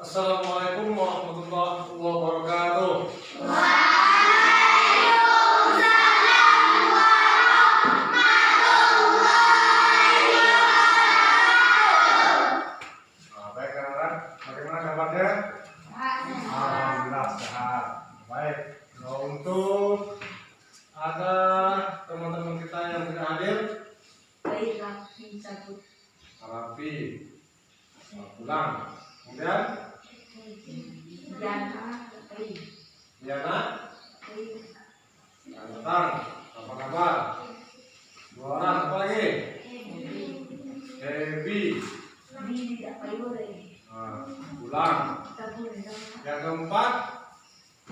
Assalamualaikum warahmatullahi wabarakatuh. Waalaikumsalam warahmatullahi wabarakatuh. Baik kawan, bagaimana kabarnya? Alhamdulillah sehat. Baik. Nah, untuk ada teman-teman kita yang tidak hadir, Rafi pulang. Kemudian Diana datang. Apa kabar? Dua orang, apa lagi? Debbie pulang. Yang keempat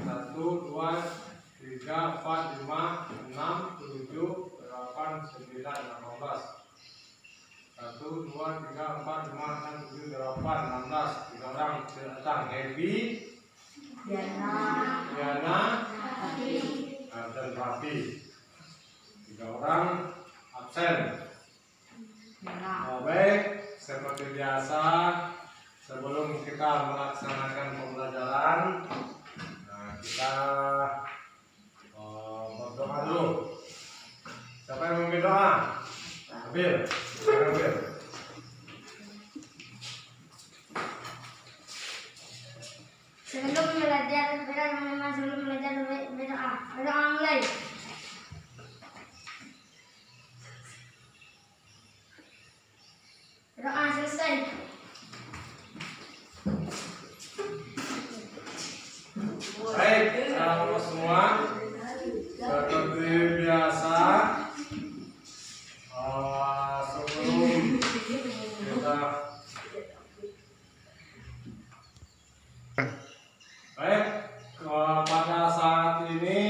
1, 2, 3, 4, 5, 6, 7, 8, 9, 18. 1, 2, 3, 4, 5, 6, 7, 8, 16. 3 orang datang. Debbie, Diana, dan Rafi. 3 orang absen. Baik, seperti biasa sebelum kita melaksanakan pembelajaran, kita berdoa dulu. Siapa yang mau berdoa? Ambil. Sebelum belajar berdoa mulai. Berdoa selesai. Baik, salam semua. Seperti biasa, sebelum kita baik, pada saat ini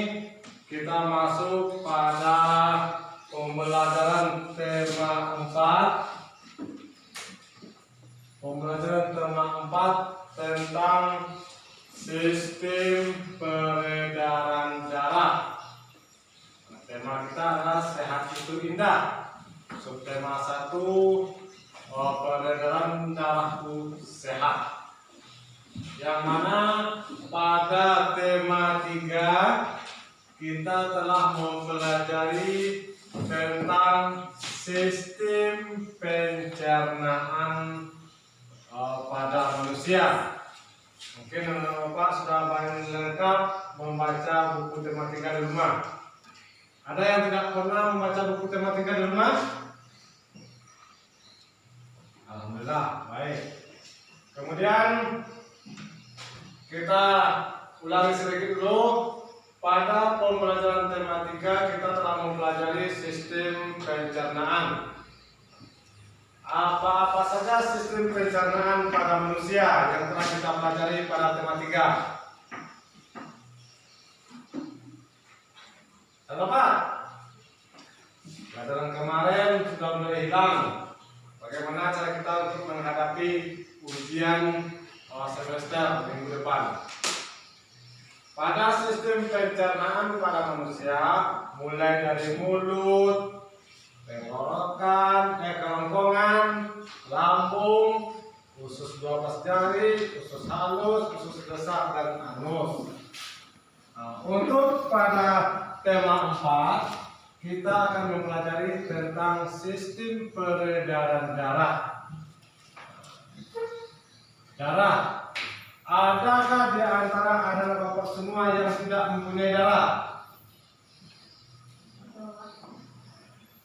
kita masuk pada pembelajaran tema 4 tentang sistem peredaran darah. Tema kita adalah sehat itu indah. Subtema 1, peredaran darahku sehat. Yang mana pada tema 3 kita telah mempelajari tentang sistem pencernaan pada manusia. Mungkin Bapak sudah paling lengkap membaca buku tematika di rumah. Ada yang tidak pernah membaca buku tematika di rumah? Alhamdulillah, baik. Kemudian kita ulangi sedikit dulu. Pada pembelajaran tematika kita telah mempelajari sistem pencernaan. Apa-apa saja sistem pencernaan pada manusia yang telah kita pelajari pada tematika? Apa? Pelajaran kemarin sudah mulai hilang. Bagaimana cara kita untuk menghadapi ujian semester minggu depan? Pada sistem pencernaan pada manusia, mulai dari mulut, tenggorokan, kerongkongan, lambung, usus 12 jari, usus halus, usus besar, dan anus. Untuk pada tema 4, kita akan mempelajari tentang sistem peredaran darah. Adakah di antara anak bapak semua yang tidak mempunyai darah?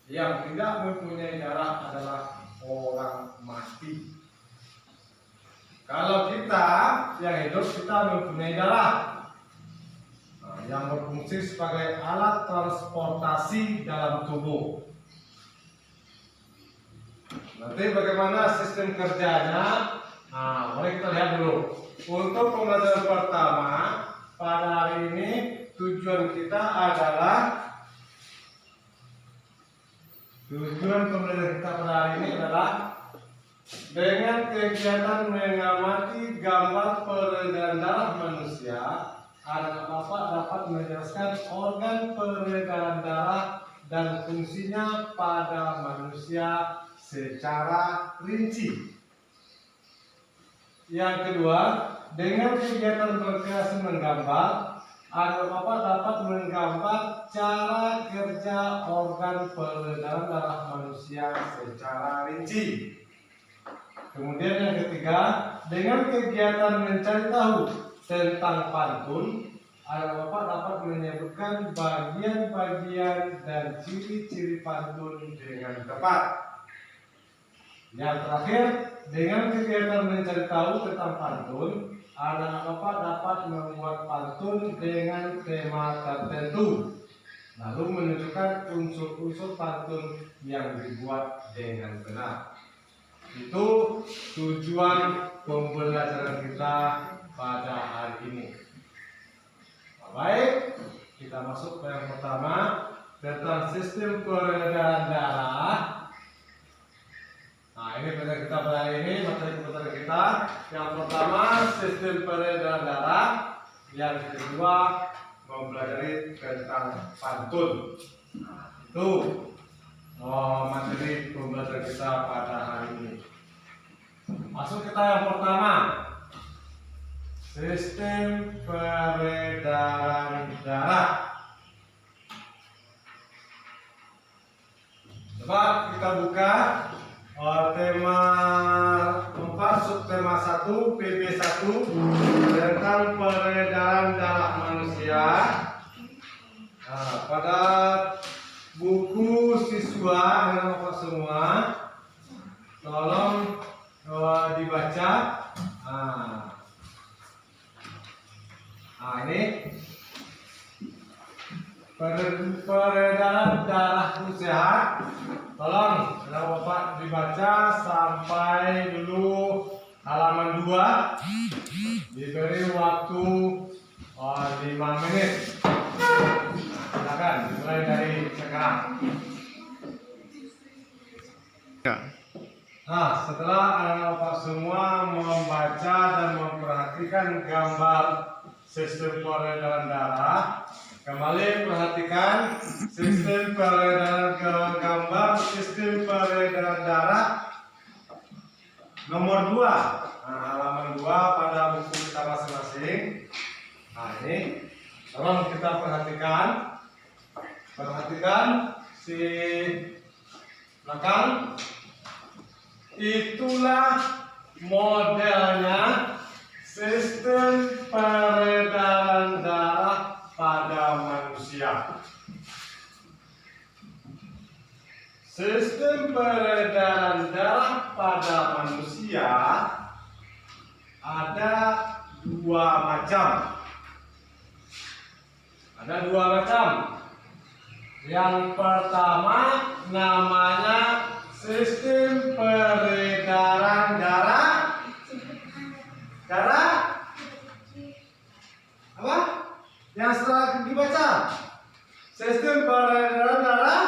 Yang tidak mempunyai darah adalah orang mati. Kalau kita yang hidup, kita mempunyai darah yang berfungsi sebagai alat transportasi dalam tubuh. Nanti bagaimana sistem kerjanya? Mari kita lihat dulu. Untuk pembelajaran pertama pada hari ini, tujuan pembelajaran kita pada hari ini adalah dengan kegiatan mengamati gambar peredaran darah manusia. Anak bapak dapat menjelaskan organ peredaran darah dan fungsinya pada manusia secara rinci. Yang kedua, dengan kegiatan berkreasi menggambar, anak bapak dapat menggambar cara kerja organ peredaran darah manusia secara rinci. Kemudian yang ketiga, dengan kegiatan mencari tahu tentang pantun, anak bapak dapat menyebutkan bagian-bagian dan ciri-ciri pantun dengan tepat. Yang terakhir, dengan kegiatan mencari tahu tentang pantun, anak bapak dapat membuat pantun dengan tema tertentu, lalu menunjukkan unsur-unsur pantun yang dibuat dengan benar. Itu tujuan pembelajaran kita pada hari ini. Baik, kita masuk ke yang pertama tentang sistem peredaran darah. Nah, ini materi kita pada hari ini, materi kita. Yang pertama sistem peredaran darah, yang kedua mempelajari tentang pantun. Nah, itu materi pembelajaran kita pada hari ini. Masuk kita yang pertama, sistem peredaran darah. Coba kita buka tema 4 subtema 1 PB1 tentang peredaran darah manusia. Nah, pada buku siswa yang Bapak semua, tolong dibaca. Nah, ini peredaran darah sehat. Tolong Bapak dibaca sampai dulu halaman 2. Diberi waktu 5 menit. Silakan mulai dari sekarang. Nah, setelah Bapak semua membaca dan memperhatikan gambar sistem peredaran darah, kembali perhatikan sistem peredaran gambar sistem peredaran darah nomor 2. Nah, halaman 2 pada buku kita masing-masing. Nah, ini tolong kita perhatikan si belakang. Itulah modelnya sistem peredaran darah pada manusia. Sistem peredaran darah pada manusia ada 2 macam. Yang pertama namanya sistem peredaran darah apa? Yang setelah dibaca, sistem peredaran darah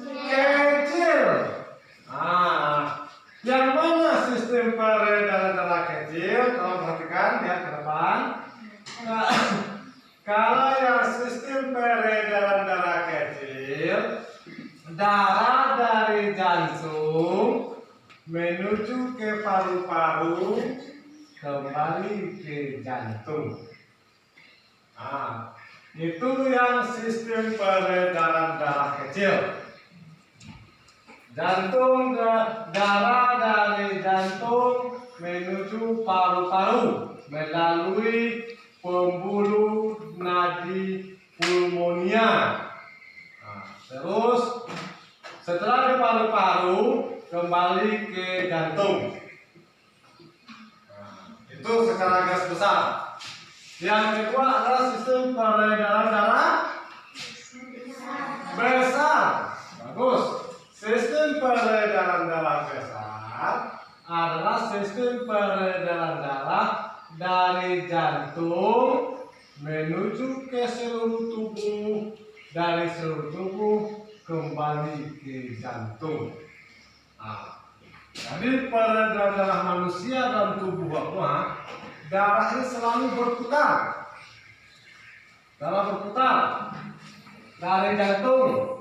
kecil. Nah, yang mana sistem peredaran darah kecil? Tolong perhatikan, lihat ke depan. Nah, kalau yang sistem peredaran darah kecil, darah dari jantung menuju ke paru-paru, kembali ke jantung. Nah, itu yang sistem peredaran darah kecil. Darah dari jantung menuju paru-paru melalui pembuluh nadi pulmonia. Nah, terus setelah di paru-paru kembali ke jantung. Nah, itu secara garis besar. Yang kedua adalah sistem peredaran darah besar. Bagus. Sistem peredaran darah besar adalah sistem peredaran darah dari jantung menuju ke seluruh tubuh, dari seluruh tubuh kembali ke jantung. Nah, jadi peredaran darah manusia dalam tubuh Bapak, darah ini selalu berputar. Dari jantung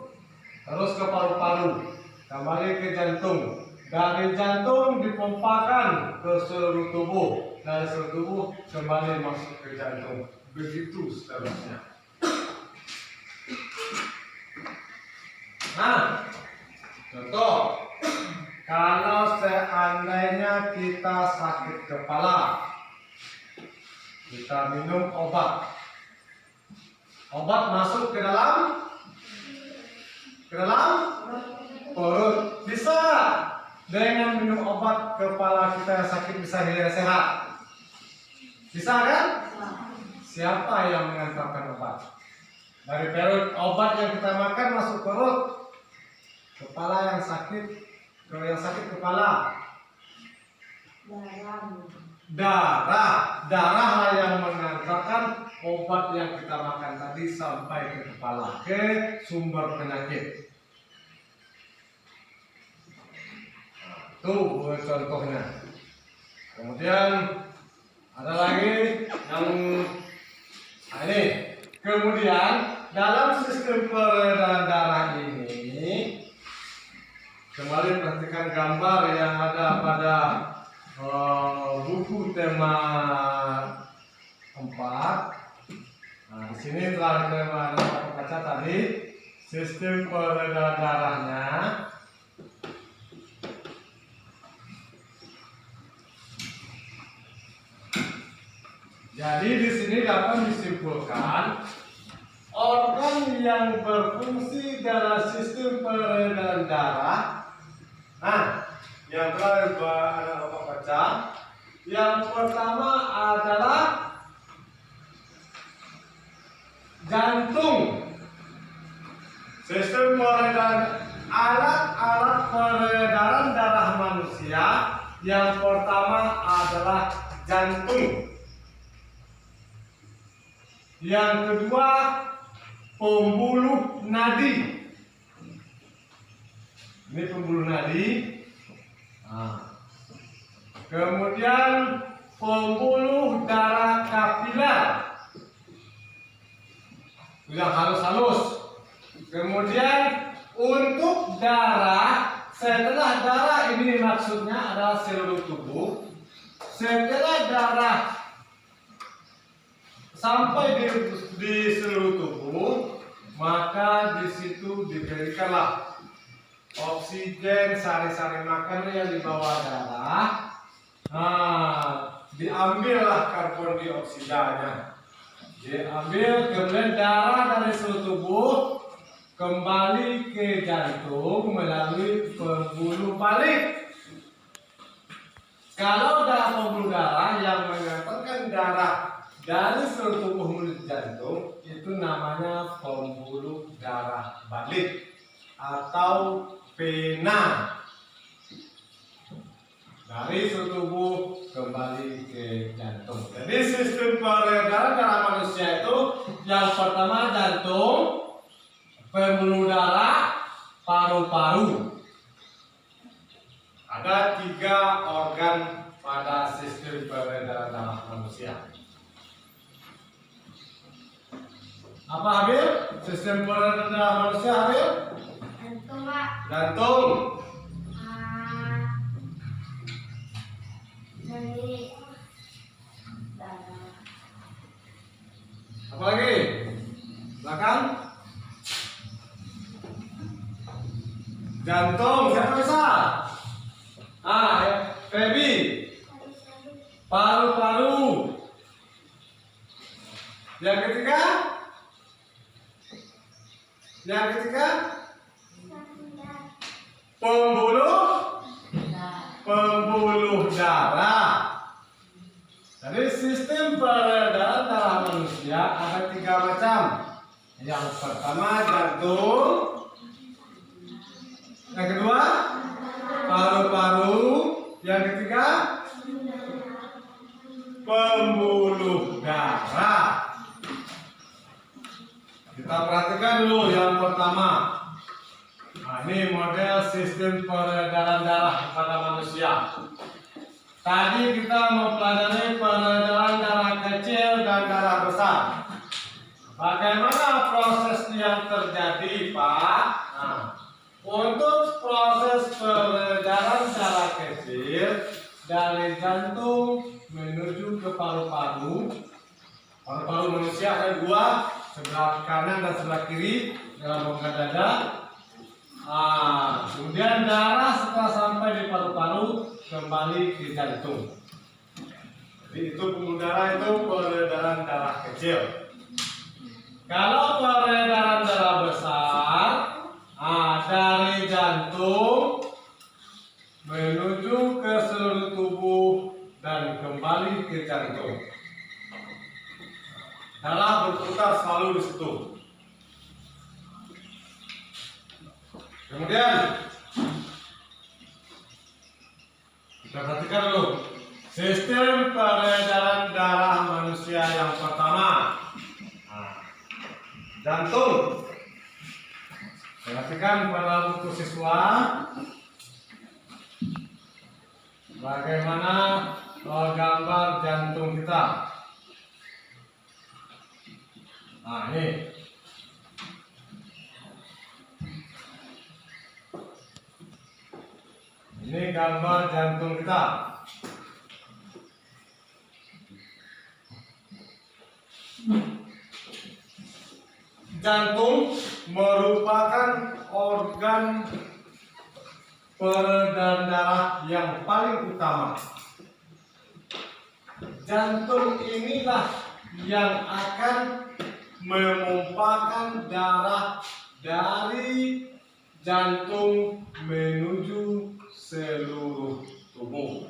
terus ke paru-paru, kembali ke jantung, Dari jantung dipompakan ke seluruh tubuh, dari seluruh tubuh kembali masuk ke jantung. Begitu seterusnya. Nah, contoh, kalau seandainya kita sakit kepala, kita minum obat. Obat masuk ke dalam perut. Bisa dengan minum obat kepala kita yang sakit bisa sehat. Bisa kan? Siapa yang mengantarkan obat? Dari perut, obat yang kita makan masuk perut. Kepala yang sakit, kalau yang sakit kepala, darah lah yang mengantarkan obat yang kita makan tadi sampai ke kepala, ke sumber penyakit. Itu contohnya. Kemudian ada lagi yang ini. Kemudian dalam sistem peredaran darah ini, kembali perhatikan gambar yang ada pada buku tema 4. Nah, di sini telah kita baca tadi sistem peredaran darahnya. Jadi di sini dapat disimpulkan organ yang berfungsi dalam sistem peredaran darah. Nah, yang telah Bapak baca, yang pertama adalah jantung. Sistem peredaran, alat-alat peredaran darah manusia yang pertama adalah jantung. Yang kedua, pembuluh nadi. Ini pembuluh nadi. Nah. Kemudian pembuluh darah kapiler yang halus-halus. Kemudian untuk darah, setelah darah ini maksudnya adalah seluruh tubuh. Setelah darah sampai di seluruh tubuh, maka di situ diberikanlah oksigen, sari-sari makanan yang dibawa darah. Nah, diambillah karbon dioksidanya. Diambil, kemudian darah dari seluruh tubuh kembali ke jantung melalui pembuluh balik. Kalau pembuluh darah yang mengantarkan darah dari seluruh tubuh menuju jantung, itu namanya pembuluh darah balik atau vena. Dari seluruh tubuh kembali ke jantung. Jadi sistem peredaran darah manusia itu yang pertama jantung, pembuluh darah, paru-paru. Ada 3 organ pada sistem peredaran darah manusia. Apa Habil? Sistem peredaran darah manusia Habil? Jantung, Pak. Jantung. Dari darah. Apa lagi? Belakang. Jantung. Siapa bisa? Feby. Paru-paru. Yang ketiga? Pembuluh darah. Jadi sistem peredaran darah manusia ada 3 macam. Yang pertama jantung, yang kedua paru-paru, yang ketiga pembuluh darah. Kita perhatikan dulu yang pertama. Nah, ini model sistem peredaran darah pada manusia. Tadi kita mempelajari peredaran darah kecil dan darah besar. Bagaimana proses yang terjadi, Pak? Nah, untuk proses peredaran dari jantung menuju ke paru-paru. Paru-paru manusia ada dua, sebelah kanan dan sebelah kiri dalam rongga dada. Kemudian darah setelah sampai di paru-paru kembali ke jantung. Jadi itu pembuluh darah itu peredaran darah kecil. Kalau peredaran darah besar, dari jantung menuju ke seluruh tubuh dan kembali ke jantung. Darah berputar selalu di situ. Kemudian kita perhatikan dulu sistem peredaran darah manusia yang pertama. Jantung. Perhatikan pada buku siswa bagaimana gambar jantung kita. Ini. Ini gambar jantung kita. Jantung merupakan organ peredaran darah yang paling utama. Jantung inilah yang akan memompakan darah dari jantung menuju seluruh tubuh.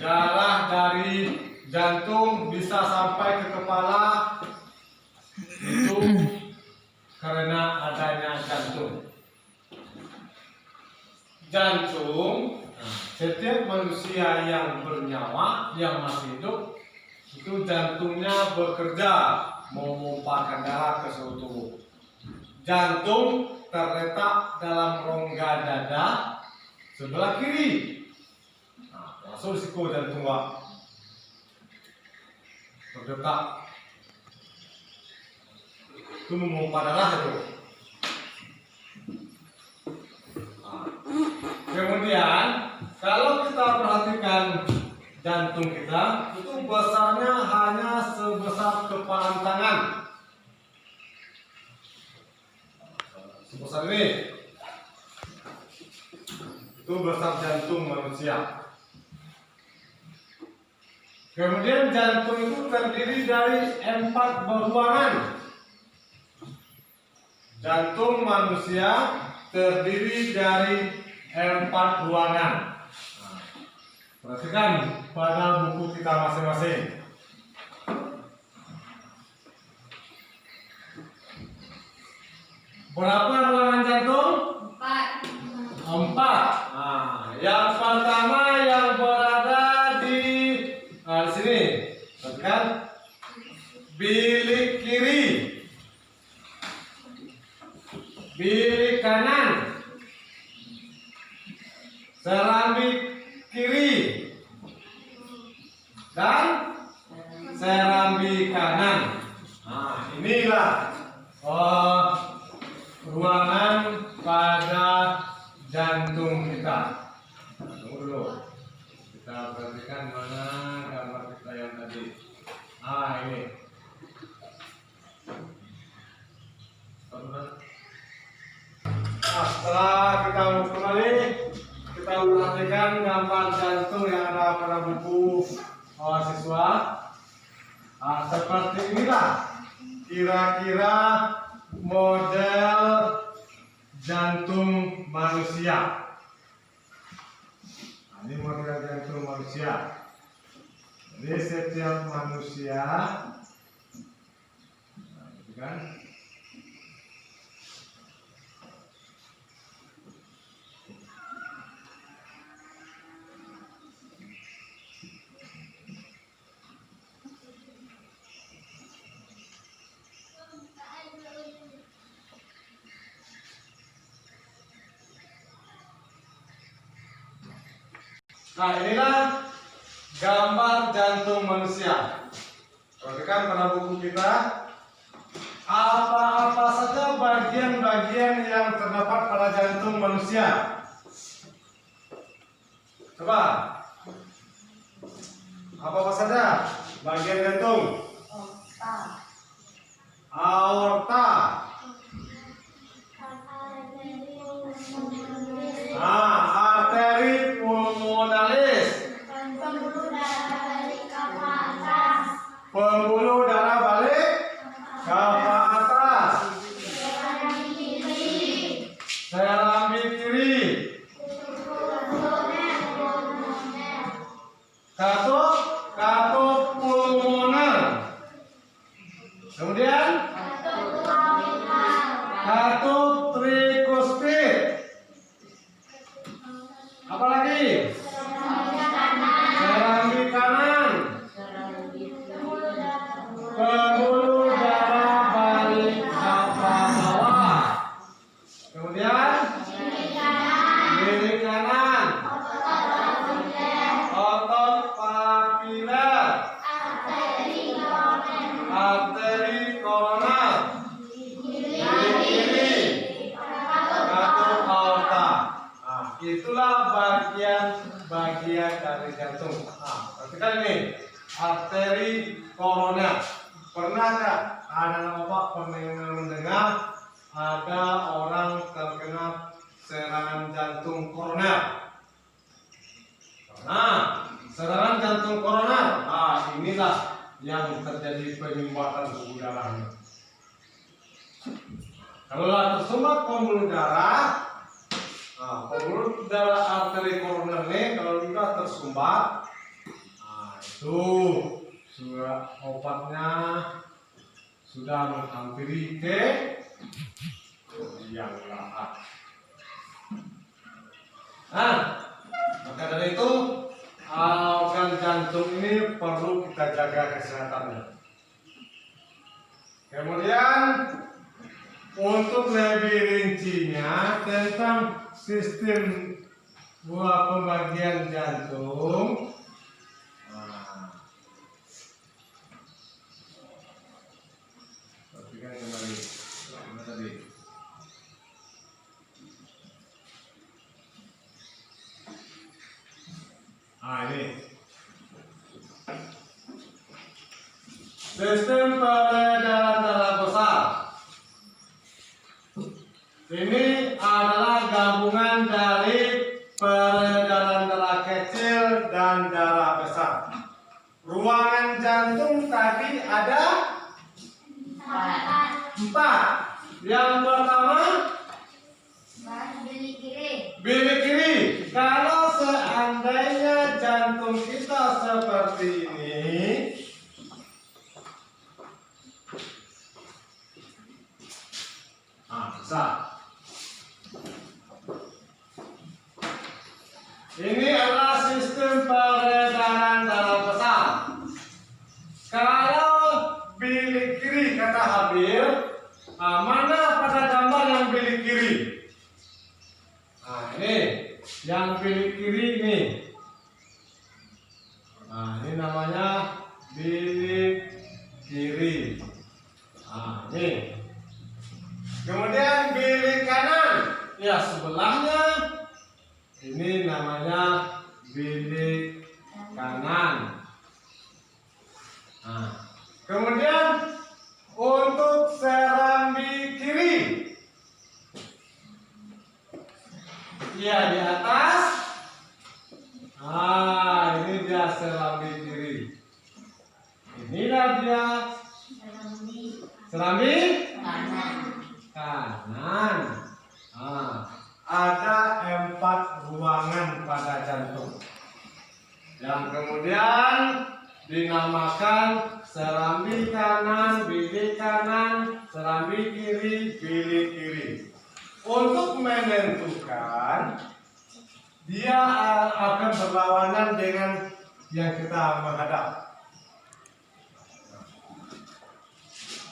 Darah dari jantung bisa sampai ke kepala itu karena adanya jantung. Jantung, setiap manusia yang bernyawa, yang masih hidup, itu jantungnya bekerja memompakan darah ke seluruh tubuh. Jantung terletak dalam rongga dada sebelah kiri. Masuk risiko jantung terdekat. Itu memompa darah itu. Kemudian kalau kita perhatikan jantung kita, itu besarnya hanya sebesar kepalan tangan. Sebesar ini. Itu besar jantung manusia. Kemudian jantung itu terdiri dari 4 beruangan. Jantung manusia terdiri dari 4 ruangan. Perhatikan pada buku kita masing-masing. Berapa ruangan jantung? 4. Yang pertama yang berada di sini, perhatikan, bilik kiri, bilik kanan, serambi kiri, dan serambi kanan. Inilah ruangan pada jantung kita. Tunggu dulu. Kita perhatikan mana gambar kita yang tadi. Ini. Setelah kita kembali, kita perhatikan gambar jantung yang ada pada buku siswa. Seperti inilah kira-kira model jantung manusia. Ini model jantung manusia. Jadi setiap manusia, kan? Inilah gambar jantung manusia. Perhatikan pada buku kita, apa-apa saja bagian-bagian yang terdapat pada jantung manusia. Coba. Apa saja bagian jantung? Aorta. Arteri pulmonalis. Pembuluh darah balik kapa atas. Serambi kiri. Katup pulmoner. Kemudian katup trikuspid. Apa lagi? Serambi kanan. Pembuluh darah balik kapa bawah. Kemudian bilik kanan. Otot papiler. Arteri koroner. Bilik kiri. Katup aorta. Nah, itulah bagian dari jantung. Nah, perhatikan ini. Arteri koroner. Pernahkah ada Bapak pernah mendengar ada orang terkena serangan jantung koroner? Nah, serangan jantung koroner. Nah, inilah yang terjadi penyumbatan pembuluh darahnya. Kalau tersumbat pembuluh darah, nah, pembuluh darah arteri koroner ini kalau sudah tersumbat, nah itu sudah obatnya sudah menghampiri ke yang lahat. Nah, maka dari itu organ jantung ini perlu kita jaga kesehatannya. Kemudian untuk lebih rincinya tentang sistem buah pembagian jantung, perhatikan kembali mana tadi. Ini sistem peredaran darah besar. Ini adalah gabungan dari peredaran darah kecil dan darah besar. Ruangan jantung tadi ada 4. Yang pertama bilik kiri. Kalau seandainya jantung kita seperti ini, bisa. Ini adalah sistem peredaran darah besar. Kalau bilik kiri kata Habil, mana pada gambar yang bilik kiri? Nah, ini yang bilik kiri ini. Nah, ini namanya bilik kiri. Nah, ini. Kemudian bilik kanan, ya sebelahnya ini namanya bilik kanan. Nah, kemudian untuk serambi kiri, ya di atas. Nah, ini dia serambi kiri. Inilah dia serambi kanan. Ada 4 ruangan pada jantung yang kemudian dinamakan serambi kanan, bilik kanan, serambi kiri, bilik kiri. Untuk menentukan dia akan berlawanan dengan yang kita menghadap.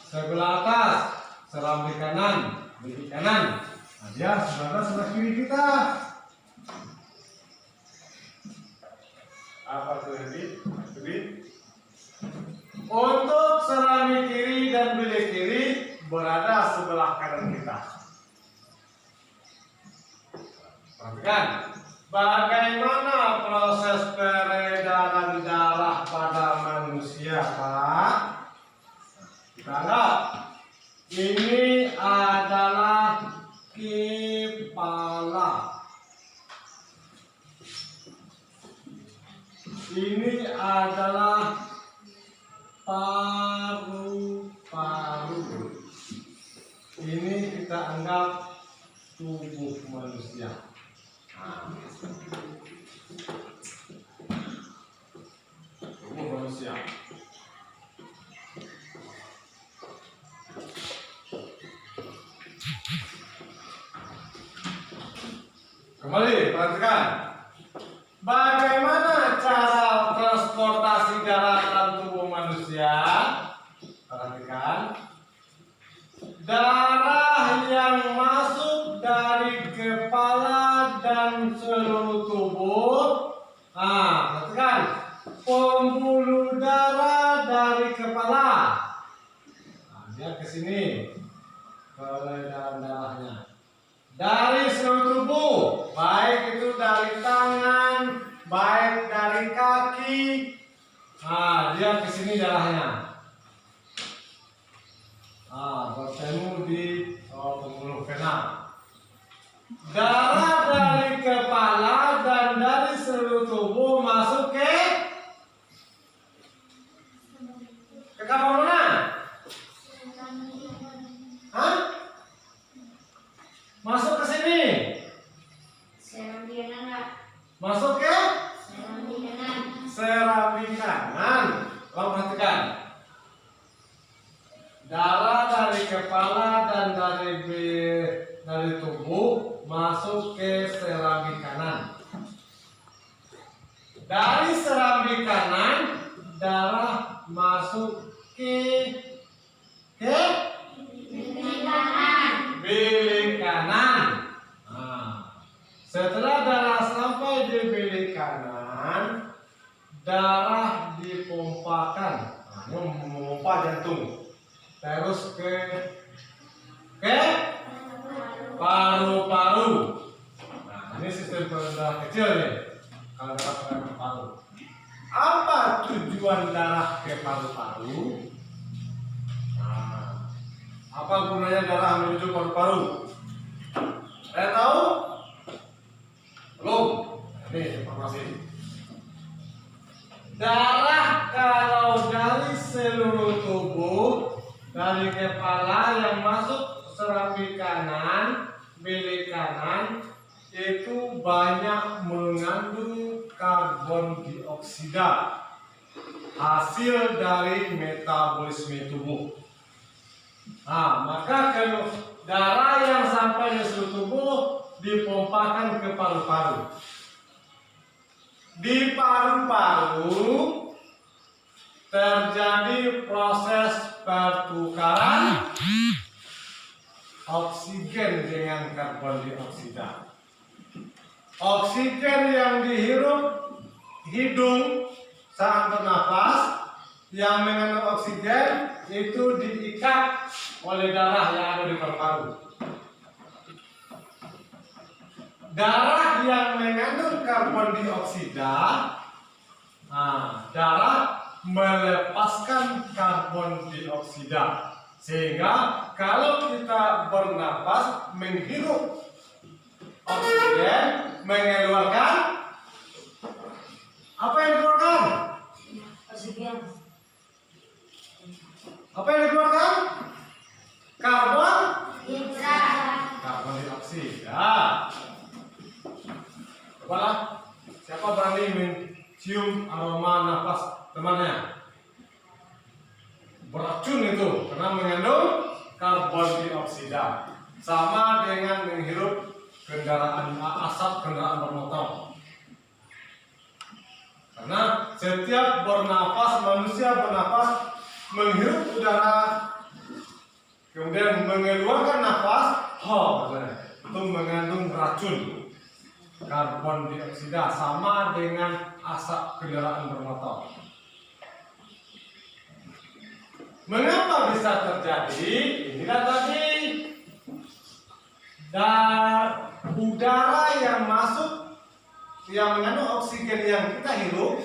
Sebelah atas serambi kanan, bilik kanan. Nah, dia sebelah kiri kita. Apa tuh ini? Untuk serambi kiri dan bilik kiri berada sebelah kanan kita. Perhatikan. Bagaimana proses peredaran darah pada manusia, Pak? Kita lihat. Ini adalah kepala. Ini adalah paru-paru. Ini kita anggap tubuh manusia. Tubuh manusia. Kembali, perhatikan. Bagaimana cara transportasi darah dalam tubuh manusia? Perhatikan. Darah yang masuk dari kepala dan seluruh tubuh. Perhatikan. Pembuluh darah dari kepala. Dia ke sini. Peredaran darahnya. Dari seluruh tubuh, baik itu dari tangan, baik dari kaki, dia ke sini darahnya. Bertemu di pembuluh vena. Darah dari kepala dan dari seluruh tubuh masuk ke kapal mana? Masuk ke sini. Masuk ke serambi kanan. Kau perhatikan. Darah dari kepala dan dari tubuh masuk ke serambi kanan. Dari serambi kanan darah masuk ke bilik kanan. Setelah darah sampai di bilik kanan, darah dipompakan. Memompa jantung. Terus ke paru-paru. Ini sistem darah kecil nih. Kalau darah ke paru. Apa tujuan darah ke paru-paru? Apa gunanya darah menuju paru-paru? Saya tahu? Belum. Ini informasi. Darah kalau dari seluruh tubuh, dari kepala yang masuk serambi kanan, bilik kanan, itu banyak mengandung karbon dioksida, hasil dari metabolisme tubuh. Maka kalau darah yang sampai di seluruh tubuh dipompakan ke paru-paru. Di paru-paru terjadi proses pertukaran oksigen dengan karbon dioksida. Oksigen yang dihirup hidung saat bernapas, yang mengandung oksigen itu diikat oleh darah yang ada di paru-paru. Darah yang mengandung karbon dioksida, darah melepaskan karbon dioksida, sehingga kalau kita bernapas menghirup oksigen, mengeluarkan apa yang dikeluarkan? Oksigen. Apa yang dikeluarkan? Karbon dioksida. Cobalah, siapa berani mencium aroma nafas temannya? Beracun itu karena mengandung karbon dioksida. Sama dengan menghirup asap kendaraan bermotor. Karena setiap manusia bernapas, menghirup udara, kemudian mengeluarkan nafas, itu mengandung racun. Karbon dioksida sama dengan asap kendaraan bermotor. Mengapa bisa terjadi? Inilah tadi udara yang masuk yang mengandung oksigen yang kita hirup,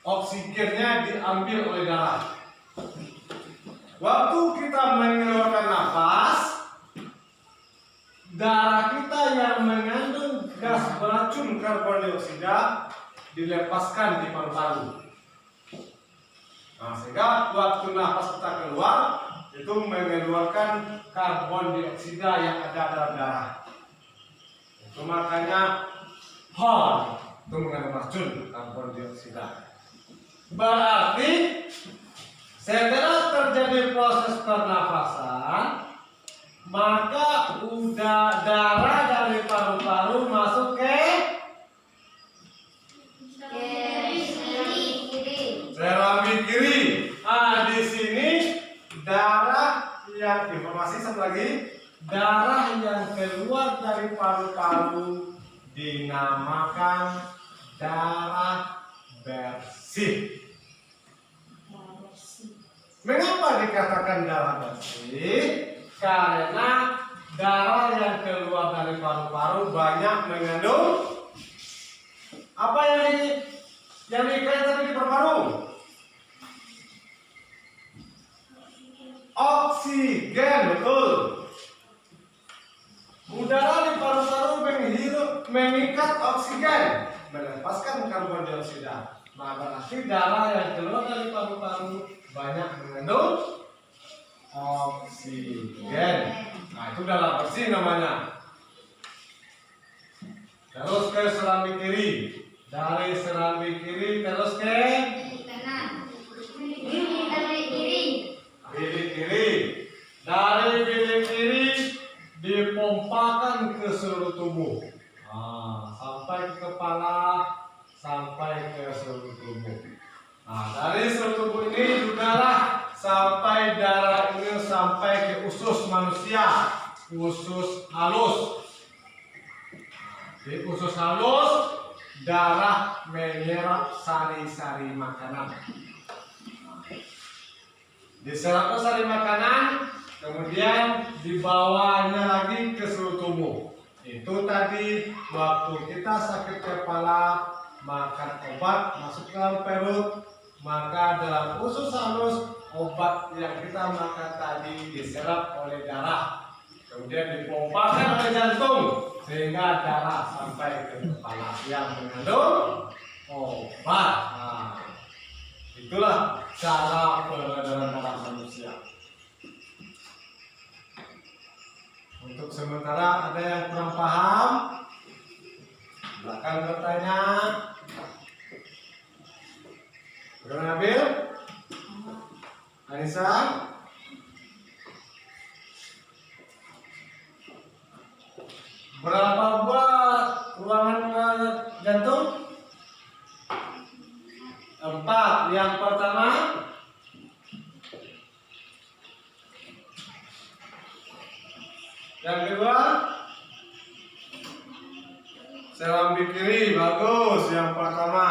oksigennya diambil oleh darah. Waktu kita mengeluarkan nafas, darah kita yang mengandung gas beracun karbon dioksida dilepaskan di paru-paru. Nah, sehingga waktu nafas kita keluar itu mengeluarkan karbon dioksida yang ada dalam darah. Itu makanya HON itu mengandung racun karbon dioksida. Berarti setelah terjadi proses pernafasan, maka darah dari paru-paru masuk ke serambi kiri. Ah, di sini darah yang informasi satu lagi, darah yang keluar dari paru-paru dinamakan darah bersih. Mengapa dikatakan darah bersih? Karena darah yang keluar dari paru-paru banyak mengandung apa yang dikatakan di paru-paru? Oksigen, betul. Udara di paru-paru mengikat oksigen, melepaskan karbon dioksida. Nah, berarti darah yang keluar dari paru-paru banyak mengandung oksigen. Nah, itu darah bersih namanya. Terus ke serambi kiri. Dari serambi kiri terus ke bilik kiri. Dari bilik kiri dipompakan ke seluruh tubuh. Nah, sampai ke kepala, sampai ke seluruh tubuh. Nah, dari seluruh tubuh ini juga lah sampai darah ini sampai ke usus manusia, usus halus. Di usus halus darah menyerap sari-sari makanan. Diserap sari makanan, kemudian dibawanya lagi ke seluruh tubuh. Itu tadi waktu kita sakit kepala, makan obat masuk ke dalam perut, maka dalam usus halus obat yang kita makan tadi diserap oleh darah, kemudian dipompakan oleh jantung sehingga darah sampai ke kepala yang mengandung obat. Nah, itulah cara peredaran darah manusia. Untuk sementara ada yang kurang paham, silakan bertanya. Bro Nabil, Anissa, berapa buah ruangan jantung? 4. Yang pertama, yang kedua, serambi kiri, bagus. Yang pertama,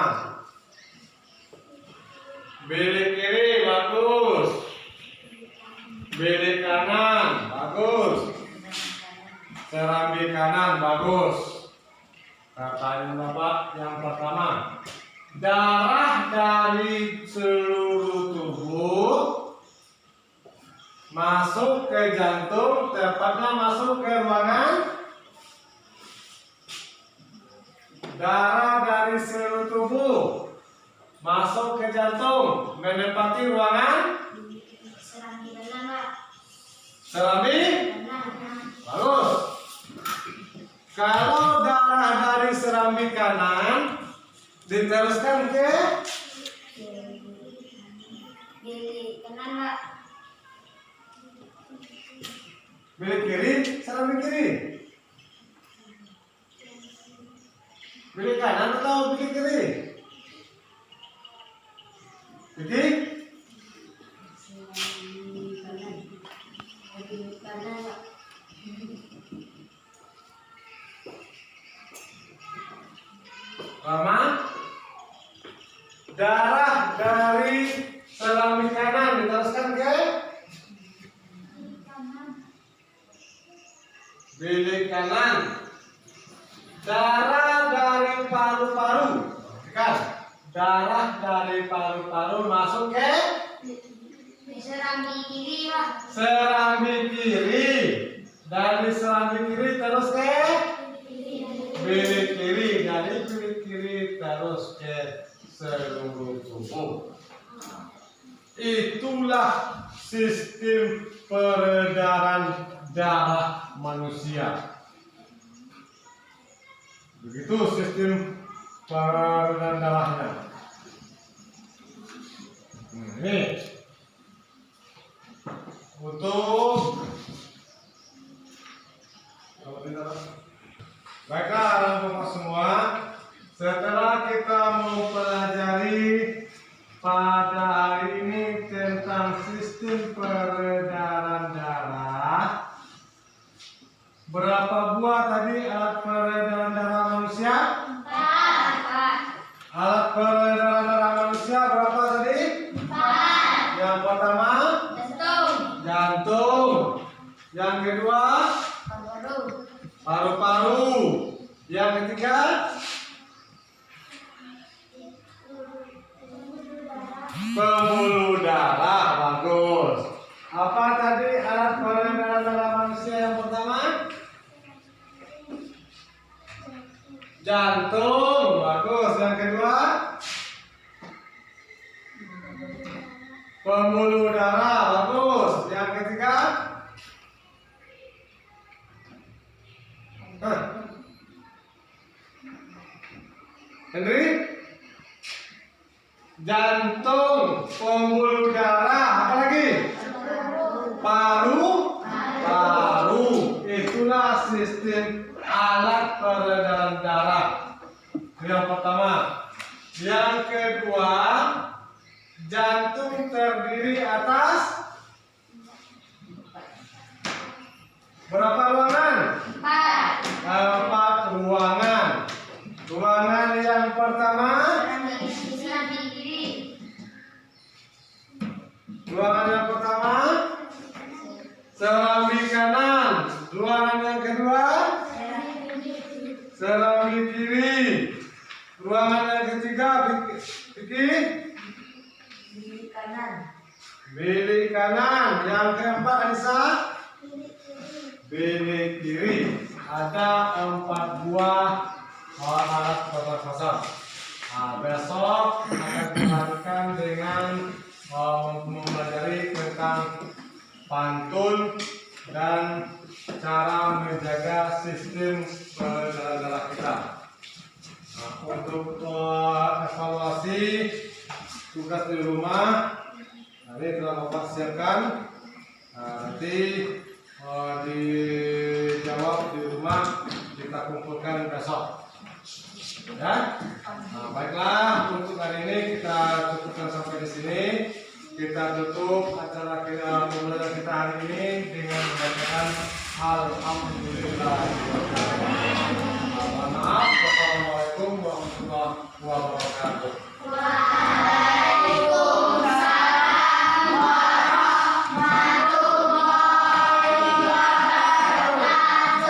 bilik kiri, bagus. Bilik kanan, bagus. Serambi kanan, bagus. Katanya Bapak yang pertama, darah dari seluruh tubuh masuk ke jantung, tepatnya masuk ke ruangan. Darah dari seluruh tubuh masuk ke jantung, menempati ruangan Serambi kanan, Pak. serambi. Bagus. Kalau darah dari serambi kanan diteruskan ke Bilik kanan, Pak. bilik kiri, serambi kiri. Bilik kanan atau bilik kiri? Bilik Serambi kanan. Bilik kanan, Pak. lama. Darah dari serambi kanan diteruskan ke bilik kanan. paru-paru. Perhatikan, darah dari paru-paru masuk ke Serambi kiri, Pak. serambi kiri. Dari serambi kiri terus ke bilik kiri. Dari bilik kiri terus ke seluruh tubuh. Itulah sistem peredaran darah manusia. Begitu sistem peredaran darahnya. Ini untuk baiklah anak-anak semua, setelah kita mempelajari pada hari ini tentang sistem peredaran darah, berapa buah tadi alat peredaran darah manusia? 4. Alat peredaran darah manusia berapa tadi? 4. Yang pertama Jantung. jantung, yang kedua Paru. paru-paru, yang ketiga pembuluh darah. Bagus. Apa tadi alat peredaran darah manusia yang pertama? Jantung. Bagus. Yang kedua pembuluh darah. Bagus. Yang ketiga Henry? Jantung, pembuluh darah, apa lagi? Paru. Itulah sistem alat peredaran darah. Yang pertama. Yang kedua, jantung terdiri atas berapa ruangan? 4 ruangan. Ruangan yang pertama, Serambi kiri. ruangan yang pertama serambi kanan. Ruangan yang kedua serambi kiri. Ruangan yang ketiga Vicky, Bilik kanan. bilik kanan. Yang keempat Anissa, bilik kiri. Ada 4 buah alat pernafasan. Besok akan dilanjutkan dengan mempelajari tentang pantun dan cara menjaga sistem peredaran darah kita. Untuk evaluasi tugas di rumah, nanti telah Bapak siapkan. Nanti dijawab di rumah, kita kumpulkan besok. Ya, baiklah, untuk hari ini kita cukupkan sampai di sini. Kita tutup acara pembelajaran kita hari ini dengan membacakan Alhamdulillah. Maaf, wassalamualaikum warahmatullahi wabarakatuh.